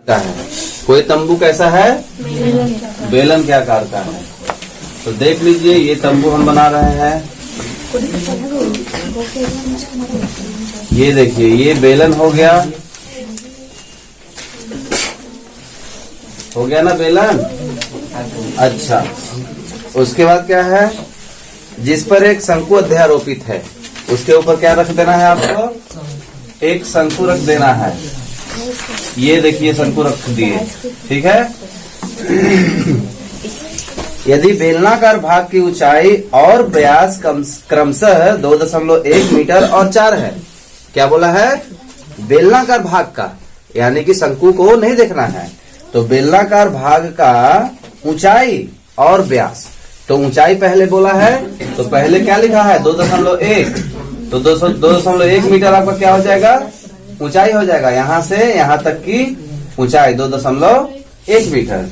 का है। कोई तंबू कैसा है? बेलन के आकार का है। तो देख लीजिए ये तंबू हम बना रहे हैं। ये देखिए ये बेलन हो गया ना बेलन। अच्छा, उसके बाद क्या है? जिस पर एक शंकु अध्यारोपित है उसके ऊपर क्या रख देना है आपको? एक शंकु रख देना है। ये देखिए शंकु रख दिए, ठीक है। यदि बेलनाकार भाग की ऊंचाई और व्यास क्रमशः 2.1 मीटर और 4 है। क्या बोला है? बेलनाकार भाग का, यानी कि शंकु को नहीं देखना है। तो बेलनाकार भाग का ऊंचाई और व्यास, तो ऊंचाई पहले बोला है तो पहले क्या लिखा है? 2.1। तो 2.1 मीटर आपका क्या हो जाएगा? ऊंचाई हो जाएगा। यहाँ से यहाँ तक की ऊंचाई 2.1 मीटर।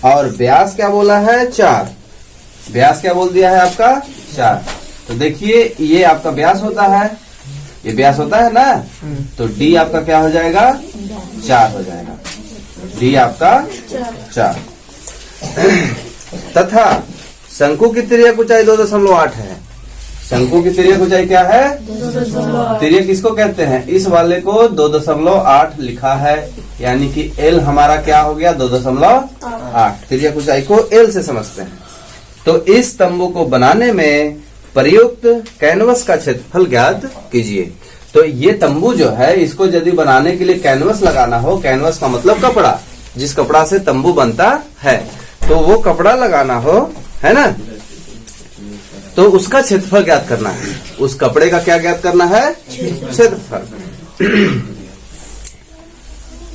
और व्यास क्या बोला है? 4। व्यास क्या बोल दिया है आपका? 4। तो देखिए ये आपका व्यास होता है, ये व्यास होता है ना। तो डी आपका क्या हो जाएगा? 4 हो जाएगा। डी आपका 4। तथा शंकु की तिर्यक ऊंचाई 2.8 है। शंकु की तिर्यक ऊंचाई क्या है? तिर्यक किसको कहते हैं? इस वाले को 2.8 लिखा है, यानी कि एल हमारा क्या हो गया? 2.8। तिर्यक ऊंचाई को एल से समझते हैं। तो इस तंबू को बनाने में प्रयुक्त कैनवस का क्षेत्रफल ज्ञात कीजिए। तो ये तंबू जो है इसको यदि बनाने के लिए कैनवस लगाना हो, कैनवस का मतलब कपड़ा, जिस कपड़ा से तंबू बनता है, तो वो कपड़ा लगाना हो, है ना, तो उसका क्षेत्रफल ज्ञात करना है। उस कपड़े का क्या ज्ञात करना है? क्षेत्रफल।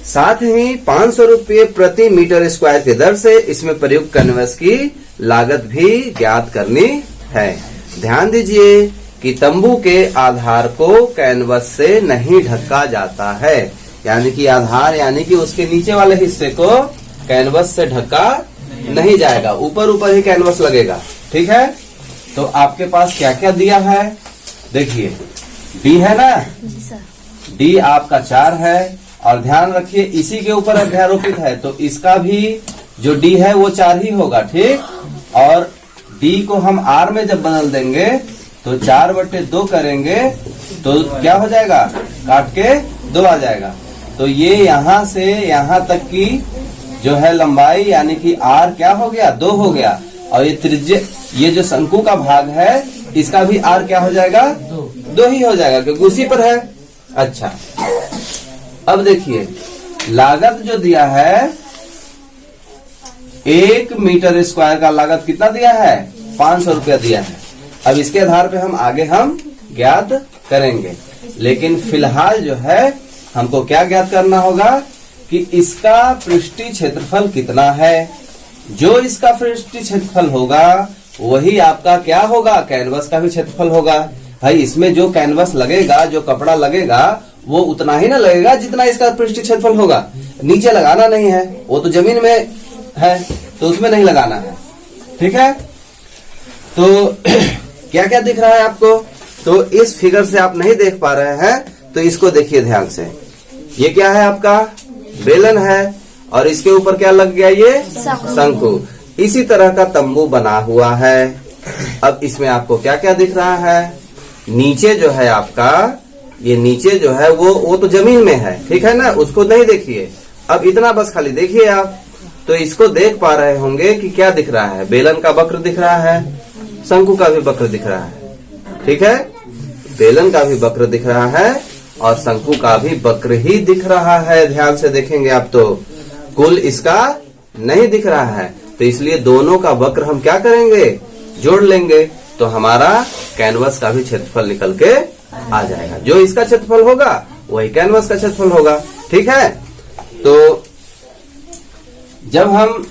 साथ ही 500 रुपये प्रति मीटर स्क्वायर की दर से इसमें प्रयुक्त कैनवस की लागत भी ज्ञात करनी है। ध्यान दीजिए कि तंबू के आधार को कैनवस से नहीं ढका जाता है, यानी कि आधार यानी कि उसके नीचे वाले हिस्से को कैनवस से ढका नहीं जाएगा, ऊपर ऊपर ही कैनवस लगेगा, ठीक है। तो आपके पास क्या क्या दिया है? देखिए डी है ना, डी आपका 4 है। और ध्यान रखिए इसी के ऊपर अध्यारोपित है, तो इसका भी जो डी है वो 4 ही होगा, ठीक। और डी को हम आर में जब बदल देंगे तो 4/2 करेंगे तो क्या हो जाएगा? काट के 2 आ जाएगा। तो ये यहाँ से यहाँ तक की जो है लंबाई, यानी कि आर क्या हो गया? 2 हो गया। और ये त्रिज्या, ये जो शंकु का भाग है इसका भी आर क्या हो जाएगा? 2 ही हो जाएगा, क्योंकि उसी पर है। अच्छा, अब देखिए लागत जो दिया है 1 मीटर स्क्वायर का लागत कितना दिया है? 500 रुपया दिया है। अब इसके आधार पे हम ज्ञात करेंगे, लेकिन फिलहाल जो है हमको क्या ज्ञात करना होगा कि इसका पृष्ठीय क्षेत्रफल कितना है। जो इसका पृष्ठीय क्षेत्रफल होगा वही आपका क्या होगा? कैनवस का भी क्षेत्रफल होगा। भाई इसमें जो कैनवस लगेगा, जो कपड़ा लगेगा, वो उतना ही ना लगेगा जितना इसका पृष्ठीय क्षेत्रफल होगा। नीचे लगाना नहीं है, वो तो जमीन में है, तो उसमें नहीं लगाना है, ठीक है। तो क्या क्या दिख रहा है आपको? तो इस फिगर से आप नहीं देख पा रहे हैं तो इसको देखिए ध्यान से। ये क्या है? आपका बेलन है, और इसके ऊपर क्या लग गया? ये शंकु। इसी तरह का तंबू बना हुआ है। अब इसमें आपको क्या क्या दिख रहा है? नीचे जो है आपका, ये नीचे जो है वो तो जमीन में है, ठीक है ना, उसको नहीं देखिए। अब इतना बस खाली देखिए आप, तो इसको देख पा रहे होंगे कि क्या दिख रहा है? बेलन का वक्र दिख रहा है, शंकु का भी वक्र दिख रहा है, ठीक है। बेलन का भी वक्र दिख रहा है और शंकु का भी वक्र ही दिख रहा है। ध्यान से देखेंगे आप तो कुल इसका नहीं दिख रहा है, तो इसलिए दोनों का वक्र हम क्या करेंगे? जोड़ लेंगे, तो हमारा कैनवस का भी क्षेत्रफल निकल के आ जाएगा। जो इसका क्षेत्रफल होगा वही कैनवस का क्षेत्रफल होगा, ठीक है। तो जब हम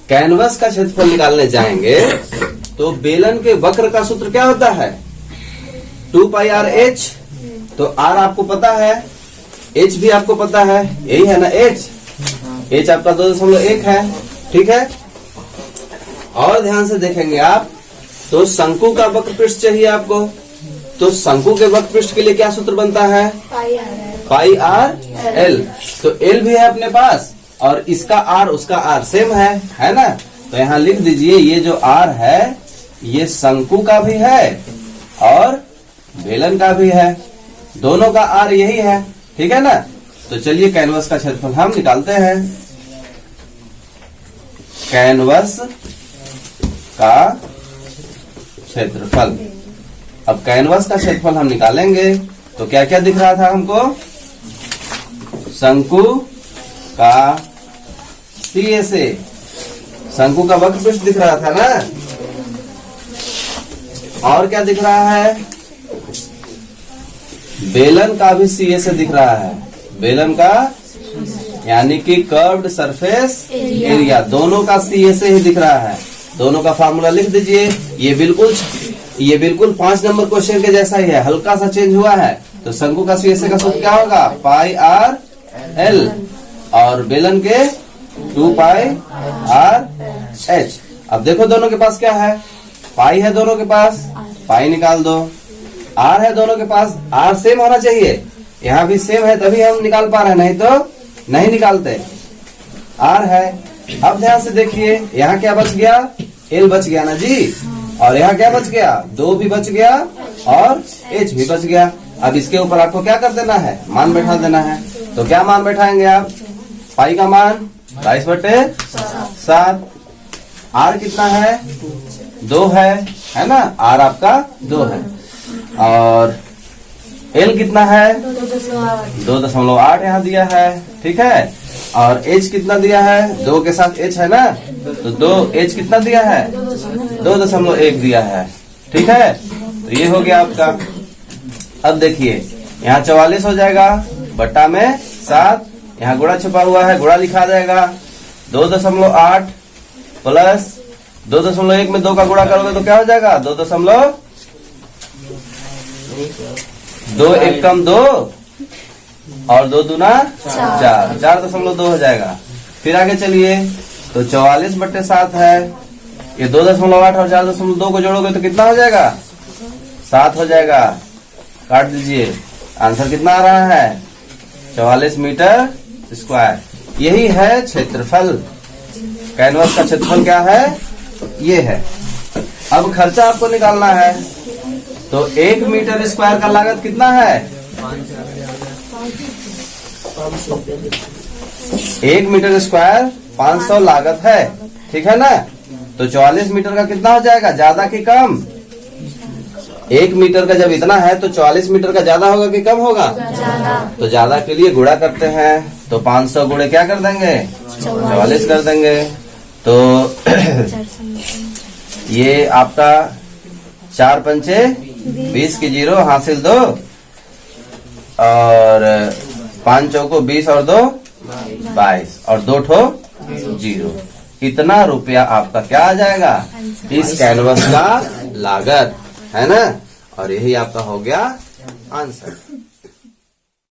कैनवस का क्षेत्रफल निकालने जाएंगे तो बेलन के वक्र का सूत्र क्या होता है? 2πr/h। तो r आपको पता है, h भी आपको पता है, यही है ना h आपका 2.1 है, ठीक है। और ध्यान से देखेंगे आप तो शंकु का वक्र पृष्ठ चाहिए आपको, तो शंकु के वक्र पृष्ठ के लिए क्या सूत्र बनता है? पाई आर एल। तो एल भी है अपने पास और इसका आर उसका आर सेम है ना। तो यहाँ लिख दीजिए ये जो आर है ये शंकु का भी है और बेलन का भी है, दोनों का आर यही है, ठीक है ना। तो चलिए कैनवस का क्षेत्रफल हम निकालते हैं। कैनवस का क्षेत्रफल, अब कैनवस का क्षेत्रफल हम निकालेंगे तो क्या क्या दिख रहा था हमको, शंकु का CSA, शंकु का वक्र पृष्ठ दिख रहा था ना। और क्या दिख रहा है, बेलन का भी CSA दिख रहा है, बेलन का यानी कि कर्व्ड सरफेस एरिया, दोनों का CSA ही दिख रहा है। दोनों का फार्मूला लिख दीजिए। ये बिल्कुल 5 नंबर क्वेश्चन के जैसा ही है, हल्का सा चेंज हुआ है। तो शंकु का CSA का सूत्र क्या होगा, पाई आर एल और बेलन के 2 पाई आर एच। अब देखो दोनों के पास क्या है, पाई है दोनों के पास, पाई निकाल दो। आर है दोनों के पास, आर सेम होना चाहिए, यहाँ भी सेम है तभी हम निकाल पा रहे हैं, नहीं तो नहीं निकालते। आर है, अब ध्यान से देखिए यहाँ क्या बच गया, एल बच गया ना जी, और यहाँ क्या बच गया, 2 भी बच गया और एच भी बच गया। अब इसके ऊपर आपको क्या कर देना है, मान बैठा देना है। तो क्या मान बैठाएंगे आप, पाई का मान 22/7, आर कितना है 2 है ना, आर आपका 2 है, और एल कितना है 2.8 यहाँ दिया है, ठीक है। और एच कितना दिया है, 2 के साथ एच है ना, तो 2 एच कितना दिया है 2.1 दिया है, ठीक है। तो ये हो गया आपका। अब देखिए यहाँ 44 हो जाएगा बट्टा में 7, यहाँ गुणा छुपा हुआ है, गुणा लिखा जाएगा। 2.8 प्लस 2.1 में 2 का गुणा करोगे तो क्या हो जाएगा, 2 एक कम 2 और 2 दूना 4, 4.2 हो जाएगा। फिर आगे चलिए, तो 44/7 है, ये 2.8 और 4.2 को जोड़ोगे तो कितना हो जाएगा, 7 हो जाएगा। काट दीजिए, आंसर कितना आ रहा है 44 मीटर स्क्वायर। यही है क्षेत्रफल, कैनवस का क्षेत्रफल क्या है, ये है। अब खर्चा आपको निकालना है, तो 1 मीटर स्क्वायर का लागत कितना है, 1 मीटर स्क्वायर 500 लागत है, ठीक है ना। तो 44 मीटर का कितना हो जाएगा, ज्यादा कि कम, 1 मीटर का जब इतना है तो 44 मीटर का ज्यादा होगा कि कम होगा, तो ज्यादा के लिए गुणा करते हैं, तो 500 गुणे क्या कर देंगे 44 कर देंगे। तो ये आपका 4 पंचे 20 की 0 हासिल 2 और 5 चौको 20 और 2 22 और 2 ठो 0। इतना रुपया आपका क्या आ जाएगा, इस कैनवस का लागत, है ना। और यही आपका हो गया आंसर।